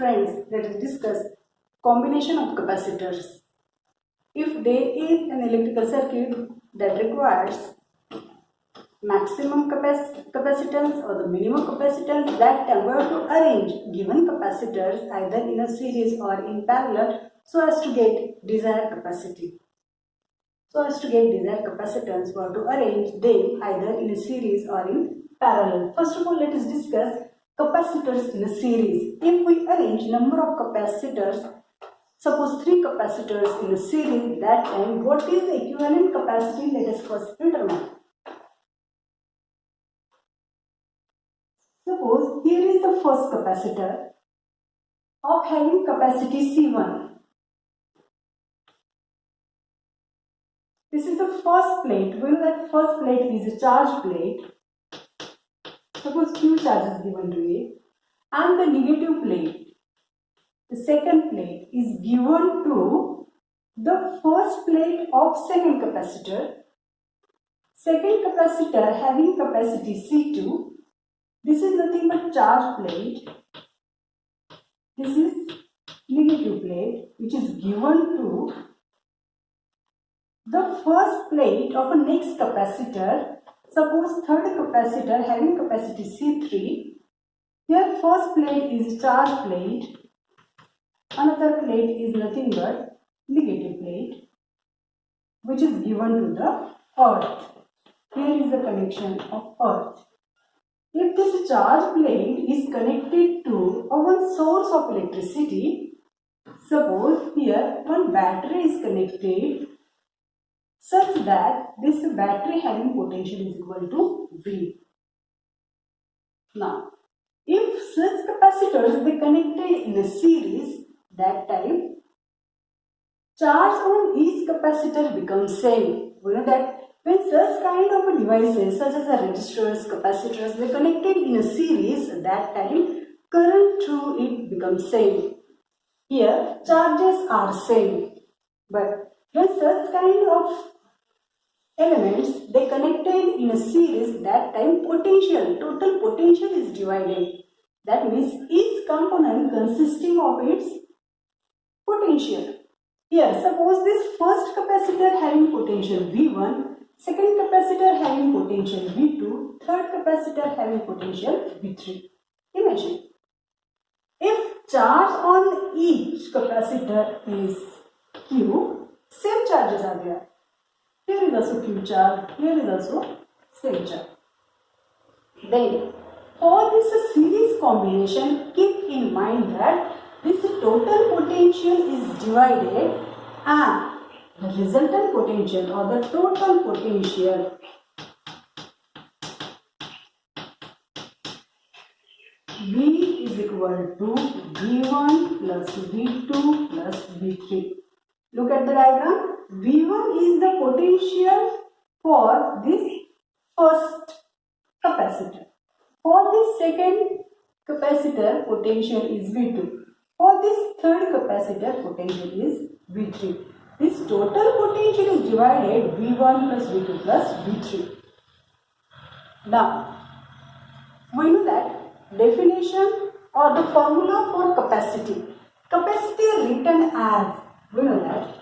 Friends, let us discuss combination of capacitors. If there is an electrical circuit that requires maximum capacitance or the minimum capacitance, that time we have to arrange given capacitors either in a series or in parallel so as to get desired capacity. So as to get desired capacitance, we have to arrange them either in a series or in parallel. First of all, let us discuss capacitors in a series. If we arrange number of capacitors, suppose 3 capacitors in a series, that time what is the equivalent capacity? Let us first determine. Suppose here is the first capacitor of having capacity C1. This is the first plate. We know that first plate is a charge plate. Suppose Q charge is given to it, and the negative plate, the second plate, is given to the first plate of second capacitor. Second capacitor having capacity C2. This is nothing but charge plate. This is negative plate which is given to the first plate of a next capacitor. Suppose third capacitor having capacity C3. Here first plate is charge plate, another plate is nothing but negative plate which is given to the earth. Here is the connection of earth. If this charge plate is connected to one source of electricity, suppose here one battery is connected such that this battery having potential is equal to V. Now, if such capacitors they connected in a series, that time charge on each capacitor becomes same. We know that when such kind of devices such as resistors, capacitors, they connected in a series, that time current through it becomes same. Here charges are same, but when such kind of elements they connected in a series, that time total potential is divided. That means each component consisting of its potential. Here suppose this first capacitor having potential V1, second capacitor having potential V2, third capacitor having potential V3. Imagine if charge on each capacitor is Q, same charges are there. Here is also Q charge, here is also same charge. Then for this series combination, keep in mind that this total potential is divided and the resultant potential or the total potential V is equal to V1 plus V2 plus V3. Look at the diagram. V1 is the potential for this first capacitor. For this second capacitor, potential is V2. For this third capacitor, potential is V3. This total potential is divided V1 plus V2 plus V3. Now, we know that definition or the formula for capacity. Capacity is written as, we know that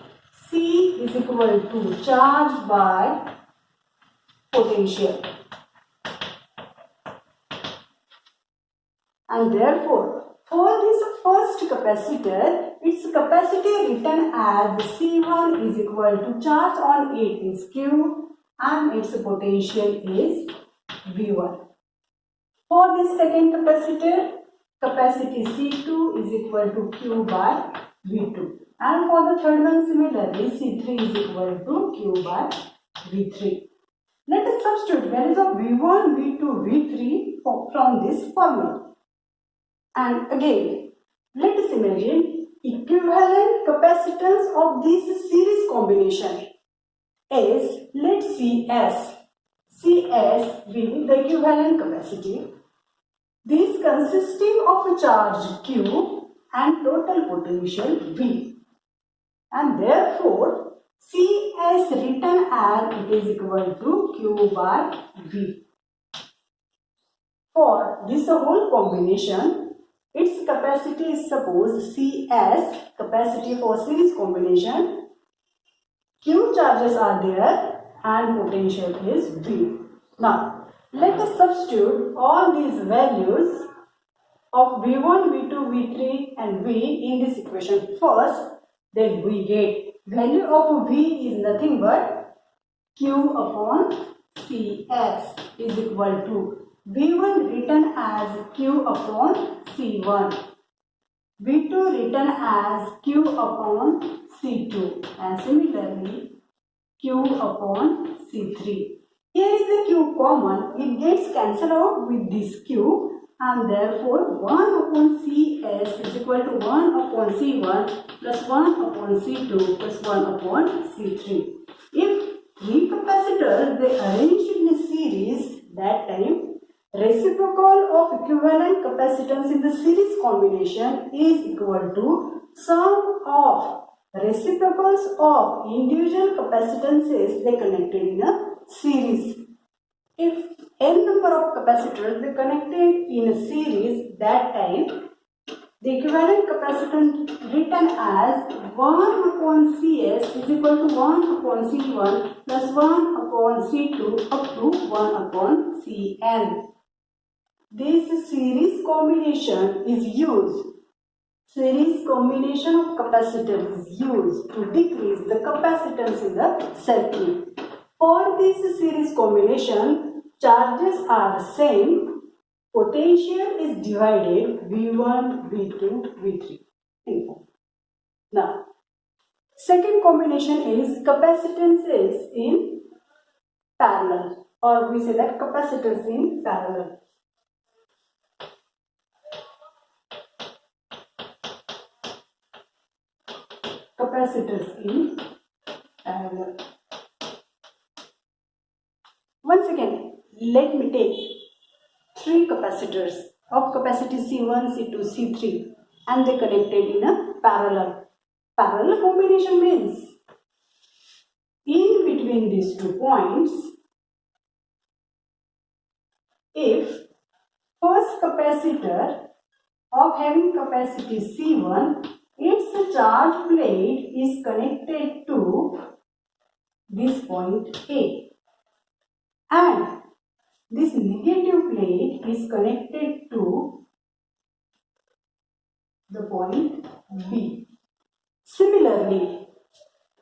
C is equal to charge by potential. And therefore, for this first capacitor, its capacity written as C1 is equal to charge on it is Q and its potential is V1. For this second capacitor, capacity C2 is equal to Q by V2. And for the third one, similarly, C3 is equal to Q by V3. Let us substitute values of V1, V2, V3 from this formula. And again, let us imagine equivalent capacitance of this series combination is, let CS. CS being the equivalent capacity. This consisting of a charge Q and total potential V. And therefore, CS written as it is equal to Q by V. For this whole combination, its capacity is suppose Cs, capacity for series combination, Q charges are there and potential is V. Now, let us substitute all these values of V1, V2, V3 and V in this equation first. Then we get value of V is nothing but Q upon Cs is equal to V1 written as Q upon C1, V2 written as Q upon C2 and similarly Q upon C3. Here is the Q common, it gets cancelled out with this Q and therefore 1 upon Cs is equal to 1 upon C1 plus 1 upon C2 plus 1 upon C3. If three capacitors they arranged in a series, that time reciprocal of equivalent capacitance in the series combination is equal to sum of reciprocals of individual capacitances they connected in a series. If n number of capacitors they connected in a series, that time the equivalent capacitance written as 1 upon Cs is equal to 1 upon C1 plus 1 upon C2 up to 1 upon Cn. This series combination is used. Series combination of capacitors is used to decrease the capacitance in the circuit. For this series combination, charges are same. Potential is divided V1, V2, V3. Now, second combination is capacitances in parallel, or we say that capacitors in parallel. Capacitors in parallel. Once again, let me take three capacitors of capacity C1, C2, C3 and they connected in a parallel. Parallel combination means in between these 2 points, if first capacitor of having capacity C1, its charge plate is connected to this point A and this negative plate is connected to the point B. Similarly,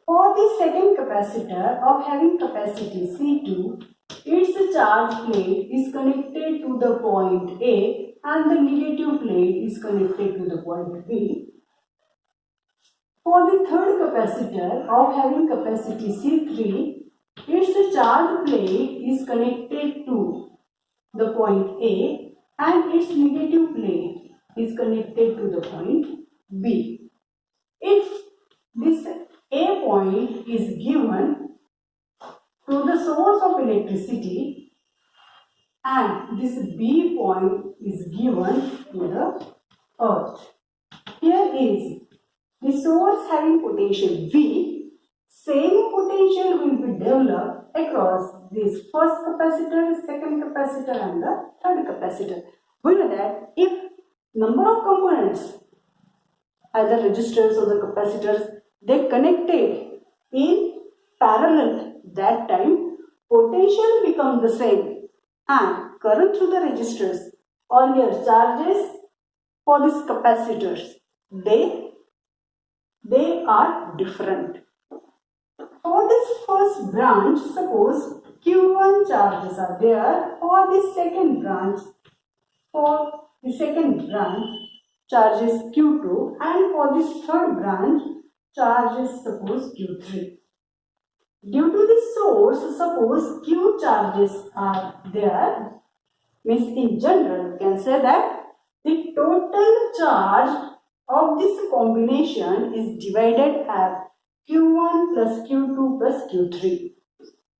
for the second capacitor of having capacity C2, its charge plate is connected to the point A and the negative plate is connected to the point B. For the third capacitor of having capacity C3, its charge plate is connected to the point A and its negative plate is connected to the point B. If this A point is given to the source of electricity and this B point is given to the earth. Here is the source having potential V, same potential will be developed across this first capacitor, second capacitor and the third capacitor. We know that if number of components, either resistors or the capacitors, they connected in parallel, that time potential becomes the same and current through the resistors or your charges for these capacitors, they are different. For this first branch, suppose Q1 charges are there. For the second branch, charges Q2 and for this third branch, charges suppose Q3. Due to the source, suppose Q charges are there, means in general you can say that the total charge of this combination is divided as Q1 plus Q2 plus Q3.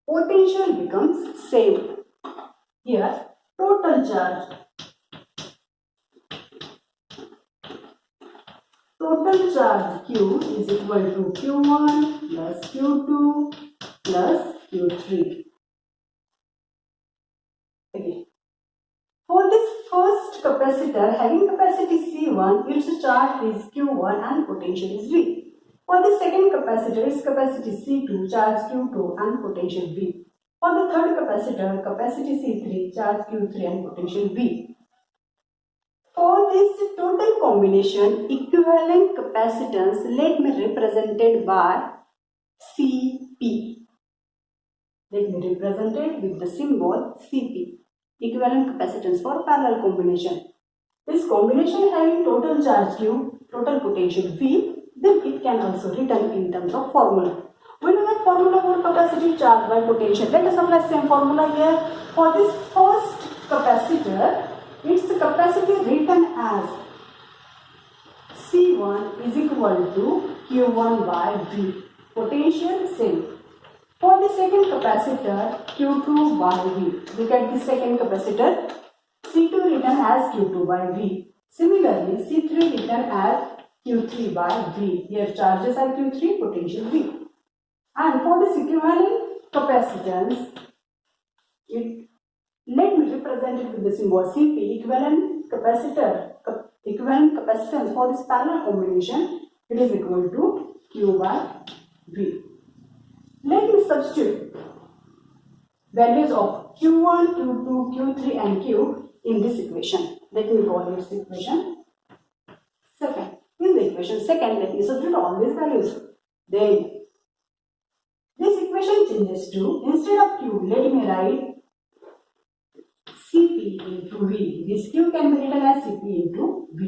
Potential becomes same. Here, total charge. Total charge Q is equal to Q1 plus Q2 plus Q3. Okay. For this first first capacitor having capacity C1, its charge is Q1 and potential is V. For the second capacitor, its capacity C2, charge Q2 and potential V. For the third capacitor, capacity C3, charge Q3 and potential V. For this total combination, equivalent capacitance, let me represented by Cp. Let me represent it with the symbol Cp. Equivalent capacitance for parallel combination. This combination having total charge Q, total potential V, then it can also written in terms of formula. We know that formula for capacity charge by potential. Let us apply same formula here. For this first capacitor, its capacity written as C1 is equal to Q1 by V. Potential same. For the second capacitor, Q2 by V. Look at the second capacitor. C2 written as Q2 by V. Similarly, C3 written as Q3 by V. Here charges are Q3, potential V. And for this equivalent capacitance, let me represent it with the symbol Cp. Equivalent capacitance for this parallel combination, it is equal to Q by V. Let me substitute values of Q1, Q2, Q3 and Q in this equation. Let me call this equation second. In the equation second, let me substitute all these values. Then this equation changes to, instead of Q, let me write Cp into V. This Q can be written as Cp into V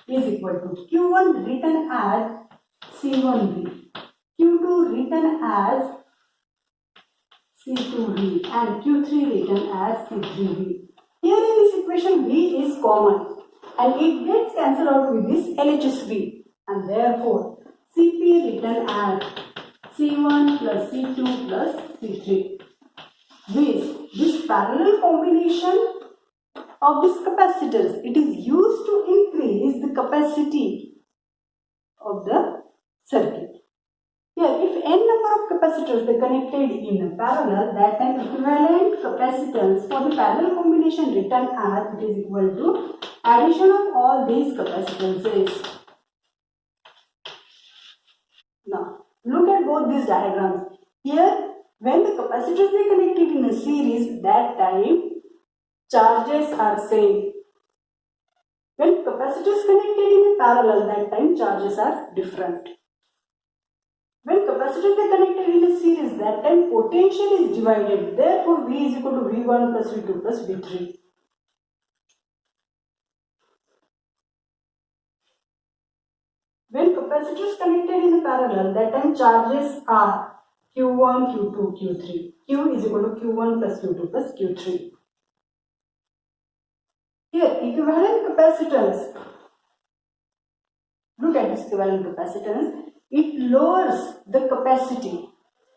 is equal to Q1 written as C1V. Q2 written as C2V and Q3 written as C3V. Here in this equation V is common and it gets cancelled out with this LHSV, and therefore Cp written as C1 plus C2 plus C3. This parallel combination of these capacitors, it is used to increase the capacity of the circuit. Here, if n number of capacitors are connected in parallel, that time equivalent capacitance for the parallel combination written as, it is equal to addition of all these capacitances. Now, look at both these diagrams. Here, when the capacitors are connected in a series, that time charges are same. When capacitors connected in parallel, that time charges are different. When capacitors are connected in a series, that time potential is divided. Therefore, V is equal to V1 plus V2 plus V3. When capacitors connected in parallel, that time charges are Q1, Q2, Q3. Q is equal to Q1 plus Q2 plus Q3. Here, equivalent capacitance. Look at this equivalent capacitance. It lowers the capacity,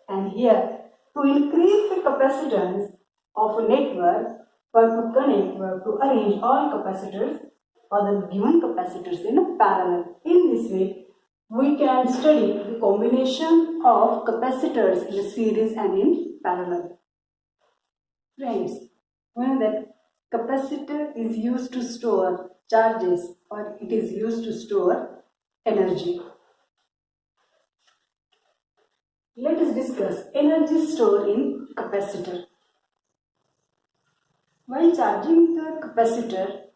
and here to increase the capacitance of a network, or to connect or to arrange all capacitors or the given capacitors in a parallel. In this way, we can study the combination of capacitors in series and in parallel. Friends, we know that capacitor is used to store charges, or it is used to store energy. Let us discuss energy stored in capacitor. While charging the capacitor,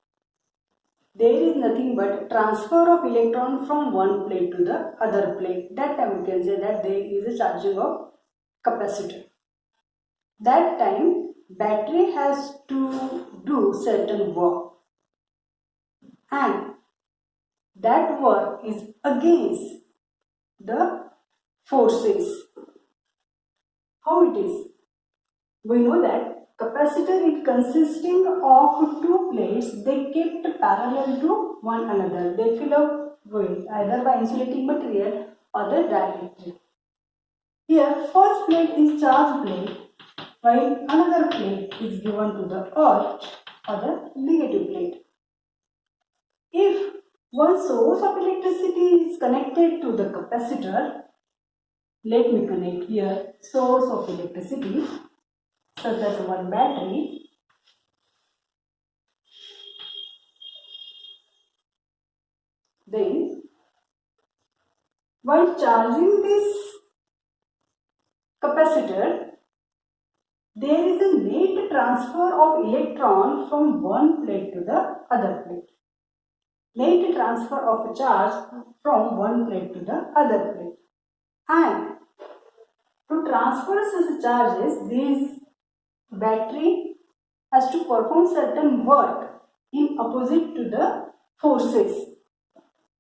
there is nothing but transfer of electron from one plate to the other plate. That time we can say that there is a charging of capacitor. That time battery has to do certain work, and that work is against the forces. How it is? We know that capacitor is consisting of two plates. They kept parallel to one another. They fill up with either by insulating material or the dielectric. Here, first plate is charged plate, while another plate is given to the earth or the negative plate. If one source of electricity is connected to the capacitor, let me connect here source of electricity such as one battery. Then, while charging this capacitor, there is a net transfer of electron from one plate to the other plate. Net transfer of a charge from one plate to the other plate. And to transfer such charges, this battery has to perform certain work in opposite to the forces.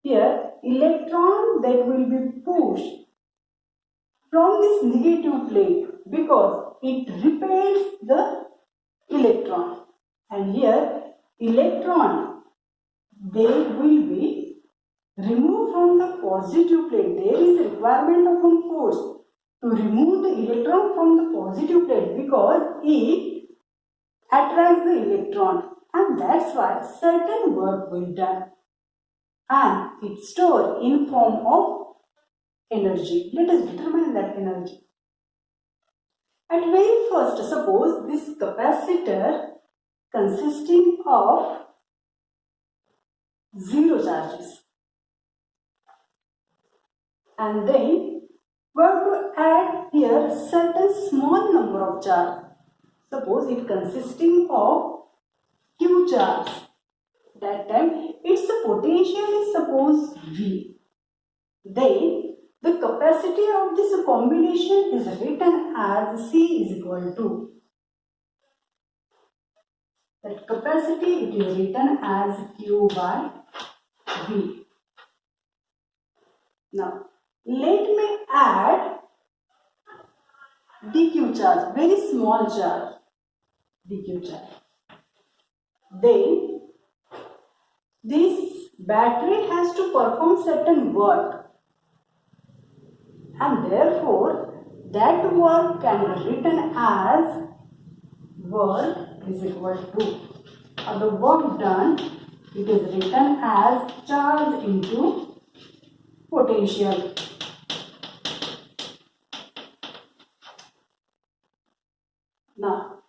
Here, electron that will be pushed from this negative plate because it repels the electron. And here, electron, they will be removed from the positive plate. There is a requirement of some force to remove the electron from the positive plate because it attracts the electron, and that's why certain work will be done and it's stored in form of energy. Let us determine that energy. At very first, suppose this capacitor consisting of 0 charges, and then we have to add here certain small number of charge. Suppose it consisting of Q charge. That time its potential is suppose V. Then the capacity of this combination is written as C is equal to, that capacity it is written as Q by V. Now let me add dq charge, very small charge, dq charge. Then this battery has to perform certain work, and therefore that work can be written as work is equal to, the work done, it is written as charge into potential. Now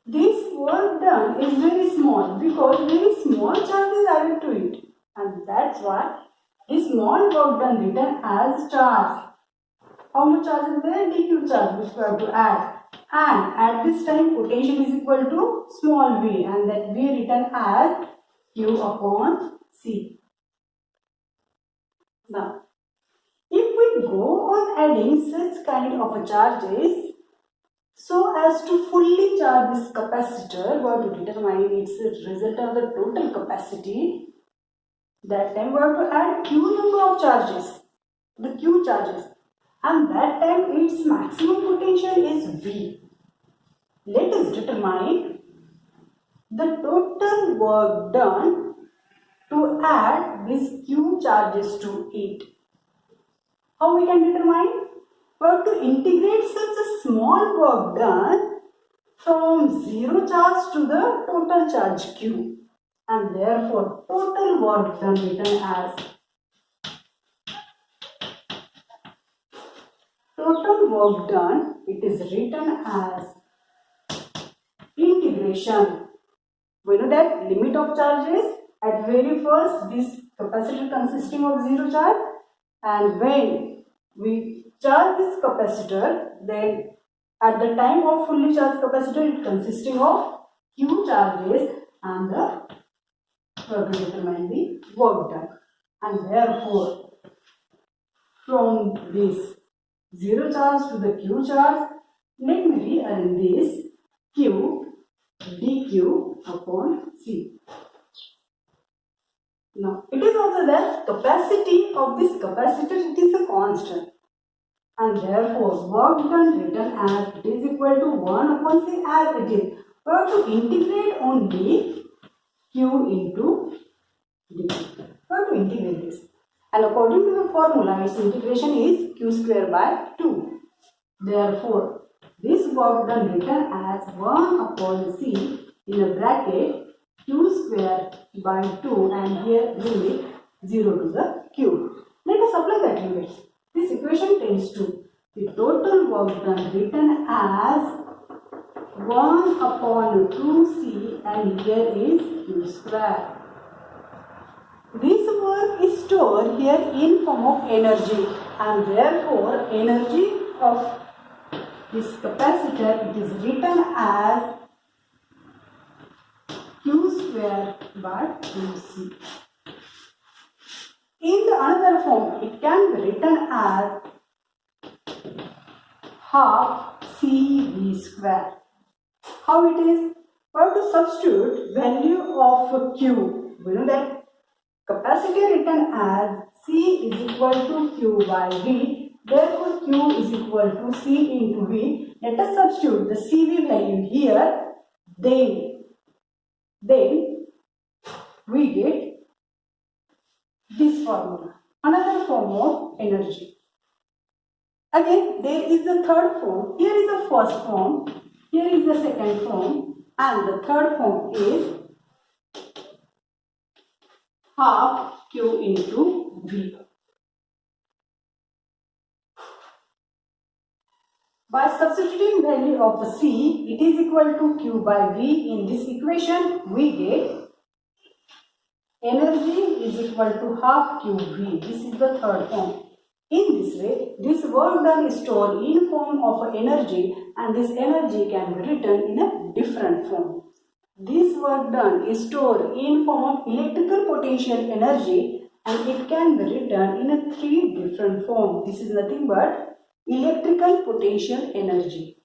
this work done is very small because very small charge is added to it, and that's why this small work done written as charge. How much charge is there? dq charge, which we have to add, and at this time potential is equal to small v, and that v written as q upon c. Now if we go on adding such kind of charges so as to fully charge this capacitor, we have to determine its result of the total capacity. That time we have to add q number of charges, the q charges, and that time its maximum potential is V. Let us determine the total work done to add these q charges to it. How we can determine? We have to integrate such a small work done from 0 charge to the total charge q, and therefore total work done written as total work done, it is written as integration. We know that limit of charges at very first this capacitor consisting of 0 charge, and when we charge this capacitor, then at the time of fully charged capacitor it consisting of q charges, and we have to determine the work done, and therefore from this 0 charge to the q charge, let me rearrange this q dq upon c. Now it is also that capacity of this capacitor, it is a constant, and therefore work done written as it is equal to 1 upon c as it is. We have to integrate only q into dq. We have to integrate this, and according to the formula its integration is q square by 2. Therefore this work done written as 1 upon c in a bracket q square by 2, and here limit 0 to the q. Let us apply that limit. This equation tends to the total work done written as 1 upon 2c, and here is q square. This work is stored here in form of energy, and therefore energy of this capacitor, it is written as Q square by Qc. In the another form, it can be written as half CV square. How it is? We have to substitute value of Q. We know that capacity written as C is equal to Q by V. Therefore, Q is equal to C into V. Let us substitute the CV value here. Then we get this formula. Another form of energy. Again, there is the third form. Here is the first form. Here is the second form. And the third form is half Q into V. By substituting value of the C, it is equal to Q by V in this equation, we get energy is equal to half QV. This is the third form. In this way, this work done is stored in form of energy, and this energy can be written in a different form. This work done is stored in form of electrical potential energy, and it can be written in a three different forms. This is nothing but electrical potential energy.